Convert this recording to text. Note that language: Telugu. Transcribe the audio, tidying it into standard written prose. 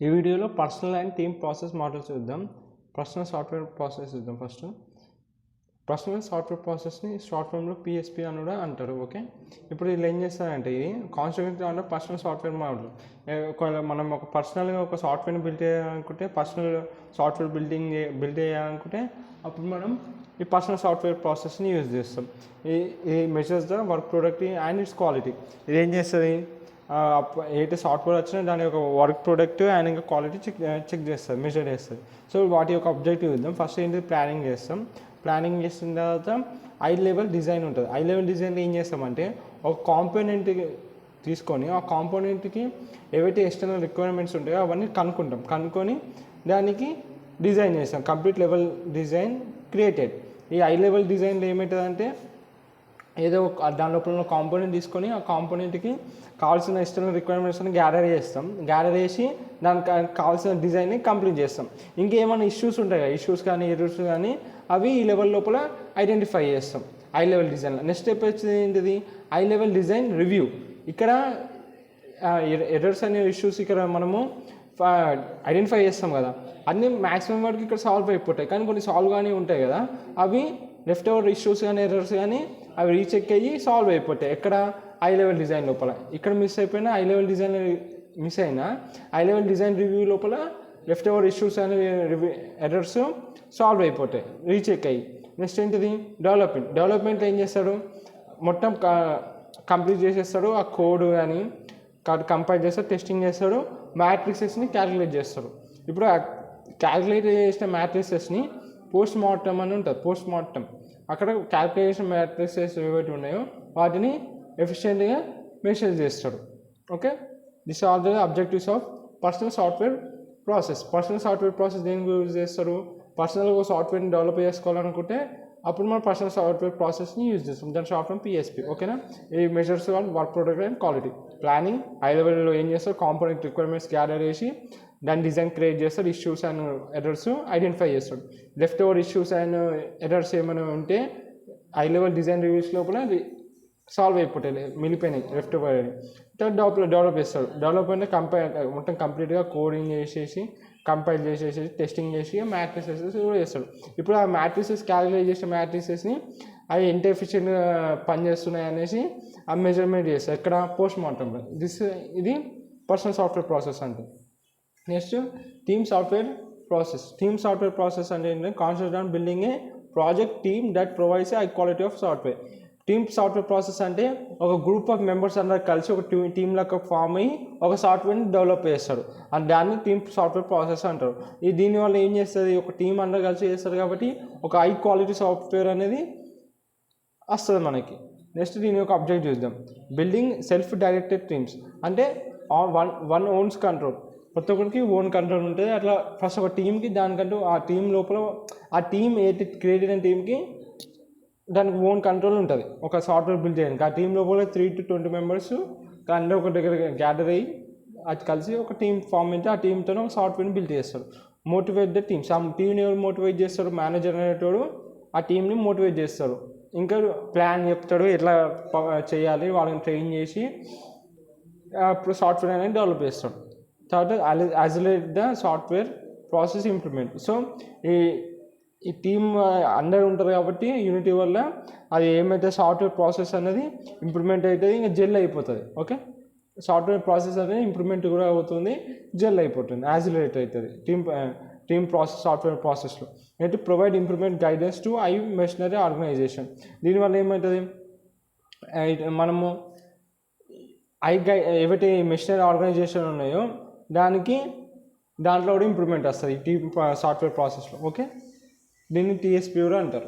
ఈ వీడియోలో personal and team process models చూద్దాం. పర్సనల్ సాఫ్ట్వేర్ ప్రాసెస్ చూద్దాం. ఫస్ట్ పర్సనల్ సాఫ్ట్వేర్ ప్రాసెస్ని షార్ట్ ఫామ్లో పిఎస్పి అని కూడా అంటారు. ఓకే, ఇప్పుడు వీళ్ళు ఏం చేస్తారంటే ఇది కాన్స్టిట్యూట్ అంటే పర్సనల్ సాఫ్ట్వేర్ మోడల్. ఒకవేళ మనం ఒక పర్సనల్గా ఒక సాఫ్ట్వేర్ని బిల్డ్ చేయాలనుకుంటే, పర్సనల్ సాఫ్ట్వేర్ బిల్డ్ చేయాలనుకుంటే అప్పుడు మనం ఈ పర్సనల్ సాఫ్ట్వేర్ ప్రాసెస్ని యూజ్ చేస్తాం. ఈ measures the work product and it's quality. ఇది ఏం చేస్తుంది, ఏదైతే సాఫ్ట్వేర్ వచ్చినా దాని యొక్క వర్క్ ప్రొడక్ట్ అండ్ ఇంకా క్వాలిటీ చెక్ చేస్తుంది, మెజర్ చేస్తుంది. సో వాటి యొక్క ఆబ్జెక్టివ్ ఇద్దాం. ఫస్ట్ ఏంటి, ప్లానింగ్ చేస్తాం. ప్లానింగ్ చేసిన తర్వాత ఐ లెవెల్ డిజైన్ ఉంటుంది. ఐ లెవెల్ డిజైన్లో ఏం చేస్తామంటే ఒక కాంపోనెంట్ తీసుకొని ఆ కాంపోనెంట్కి ఏవైతే ఎక్స్టర్నల్ రిక్వైర్మెంట్స్ ఉంటాయో అవన్నీ కనుక్కొని దానికి డిజైన్ చేస్తాం. Complete level design created. ఈ ఐ లెవెల్ డిజైన్లో ఏమవుతుందంటే ఏదో దాని లోపల ఉన్న కాంపోనెంట్ తీసుకొని ఆ కాంపోనెంట్కి కావాల్సిన ఎక్స్టర్నల్ రిక్వైర్మెంట్స్ అని గ్యాదర్ చేస్తాం. గ్యాదర్ చేసి దానికి కావాల్సిన డిజైన్ని కంప్లీట్ చేస్తాం. ఇంకేమైనా ఇష్యూస్ ఉంటాయి కదా, ఇష్యూస్ కానీ ఎర్రర్స్ కానీ అవి ఈ లెవెల్ లోపల ఐడెంటిఫై చేస్తాం ఐ లెవెల్ డిజైన్లో. నెక్స్ట్ స్టెప్ వచ్చేది ఏంటిది, ఐ లెవెల్ డిజైన్ రివ్యూ. ఇక్కడ ఎర్రర్స్ అనే ఇష్యూస్ ఇక్కడ మనము ఐడెంటిఫై చేస్తాం కదా, అన్నీ మ్యాక్సిమం వరకు ఇక్కడ సాల్వ్ అయిపోతాయి. కానీ కొన్ని సాల్వ్ కానీ ఉంటాయి కదా, అవి లెఫ్ట్ ఓవర్ ఇష్యూస్ కానీ ఎర్రర్స్ కానీ అవి రీచెక్ అయ్యి సాల్వ్ అయిపోతాయి. ఎక్కడ ఐ లెవెల్ డిజైన్ లోపల. ఇక్కడ మిస్ అయిపోయినా ఐ లెవెల్ డిజైన్ మిస్ అయినా ఐ లెవెల్ డిజైన్ రివ్యూ లోపల లెఫ్ట్ ఓవర్ ఇష్యూస్ అనే ఎర్రర్స్ సాల్వ్ అయిపోతాయి రీచెక్ అయ్యి. నెక్స్ట్ ఏంటిది, డెవలప్మెంట్లో ఏం చేస్తాడు, మొత్తం కంప్లీట్ చేసేస్తాడు. ఆ కోడ్ కానీ కంపైల్ చేస్తాడు, టెస్టింగ్ చేస్తాడు, మ్యాట్రిసెస్ని క్యాలిక్యులేట్ చేస్తాడు. ఇప్పుడు క్యాలిక్యులేట్ చేసిన మ్యాట్రిసెస్ని పోస్ట్ మార్టం అని ఉంటుంది. పోస్ట్ మార్టం అక్కడ క్యాలిక్యులేషన్ మ్యాట్రిసెస్ ఏవైతే ఉన్నాయో వాటిని ఎఫిషియెంట్గా మెషర్ చేస్తాడు. Okay, this are the objectives of personal software process. Personal software process దేనికి యూజ్ చేస్తారు, పర్సనల్గా ఒక సాఫ్ట్వేర్ని డెవలప్ చేసుకోవాలనుకుంటే అప్పుడు మనం పర్సనల్ సాఫ్ట్వేర్ ప్రాసెస్ని యూజ్ చేస్తాం. దాని షార్ట్ ఫామ్ పిఎస్పి. ఓకేనా, ఈ measures on work product and quality. Planning high లెవెల్లో ఏం చేస్తారు, కాంపోనెంట్ రిక్వైర్మెంట్స్ గ్యాదర్ చేసి దాని డిజైన్ క్రియేట్ చేస్తాడు. ఇష్యూస్ అండ్ ఎర్రర్స్ ఐడెంటిఫై చేస్తాడు. Left over issues and errors ఏమైనా ఉంటే హై లెవెల్ డిజైన్ రివ్యూస్ లోపల సాల్వ్ అయిపోతాయి, మిగిలిపోయినాయి లెఫ్ట్ ఓవర్ అని. డెవలప్ చేస్తాడు. డెవలప్ అంటే మొత్తం కంప్లీట్గా కోడింగ్ చేసేసి కంపైల్ చేసేసి టెస్టింగ్ చేసి మ్యాట్రిసెస్ కూడా చేస్తాడు. ఇప్పుడు ఆ మ్యాట్రిసెస్ క్యాలిక్యులేట్ చేసిన మ్యాట్రిసెస్ని అవి ఎంత ఎఫిషియెంట్గా పనిచేస్తున్నాయి అనేసి ఆ మెజర్మెంట్ చేస్తారు. ఎక్కడ పోస్ట్ మార్టంలో. ఇది పర్సనల్ సాఫ్ట్వేర్ ప్రాసెస్ అంటే. Next team software process. Team software process అంటే ఏంటంటే concept on building A project team that provides high quality of software. Team software process అంటే ఒక గ్రూప్ ఆఫ్ మెంబర్స్ అందరూ కలిసి ఒక టీమ్ లాగా ఫామ్ అయ్యి ఒక సాఫ్ట్వేర్ని డెవలప్ చేస్తాడు. అండ్ దాన్ని టీమ్ సాఫ్ట్వేర్ ప్రాసెస్ అంటారు. దీనివల్ల ఏం చేస్తుంది, ఒక టీం అందరూ కలిసి చేస్తారు కాబట్టి ఒక హై క్వాలిటీ సాఫ్ట్వేర్ అనేది వస్తుంది మనకి. నెక్స్ట్ దీని యొక్క అబ్జెక్ట్ చూద్దాం. బిల్డింగ్ సెల్ఫ్ డైరెక్టెడ్ టీమ్స్ అంటే వన్ ఓన్స్ కంట్రోల్. ప్రతి ఒక్కరికి ఓన్ కంట్రోల్ ఉంటుంది. అట్లా ఫస్ట్ ఒక టీంకి దానికంటూ ఆ టీం లోపల ఆ టీం ఏది క్రియేట్ అయిన టీంకి దానికి ఓన్ కంట్రోల్ ఉంటుంది. ఒక సాఫ్ట్వేర్ బిల్డ్ చేయడానికి ఆ టీం లోపల 3 to 20 మెంబర్స్ అందరూ ఒక దగ్గర గ్యాదర్ అయ్యి అది కలిసి ఒక టీం ఫామ్ అయితే ఆ టీంతో ఒక సాఫ్ట్వేర్ని బిల్డ్ చేస్తారు. Motivate the teams. ఆ టీంని ఎవరు మోటివేట్ చేస్తారు, మేనేజర్ అనేటోడు ఆ టీంని మోటివేట్ చేస్తారు. ఇంకా ప్లాన్ చెప్తాడు ఎట్లా చేయాలి, వాళ్ళని ట్రైన్ చేసి అప్పుడు సాఫ్ట్వేర్ అనేది డెవలప్ చేస్తాడు. తర్వాత accelerate the software process implement. So ఈ టీమ్ అందరూ ఉంటారు కాబట్టి యూనిటీ వల్ల అది ఏమైతే సాఫ్ట్వేర్ ప్రాసెస్ అనేది ఇంప్లిమెంట్ అవుతుంది, ఇంకా జెల్ అయిపోతుంది. ఓకే, సాఫ్ట్వేర్ ప్రాసెస్ అనేది ఇంప్లిమెంట్ కూడా అవుతుంది, జెల్ అయిపోతుంది, యాక్సిలరేట్ అవుతుంది టీమ్ ప్రాసెస్ సాఫ్ట్వేర్ ప్రాసెస్లో. అయితే ప్రొవైడ్ ఇంప్లిమెంట్ గైడెన్స్ టు ఐ మెషనరీ ఆర్గనైజేషన్. దీనివల్ల ఏమవుతుంది, మనము ఏవైతే మెషనరీ ఆర్గనైజేషన్ ఉన్నాయో దాంట్లో కూడా ఇంప్రూవ్మెంట్ వస్తుంది టీమ్ సాఫ్ట్వేర్ ప్రాసెస్లో. ఓకే, దీన్ని టీఎస్పీ కూడా అంటారు.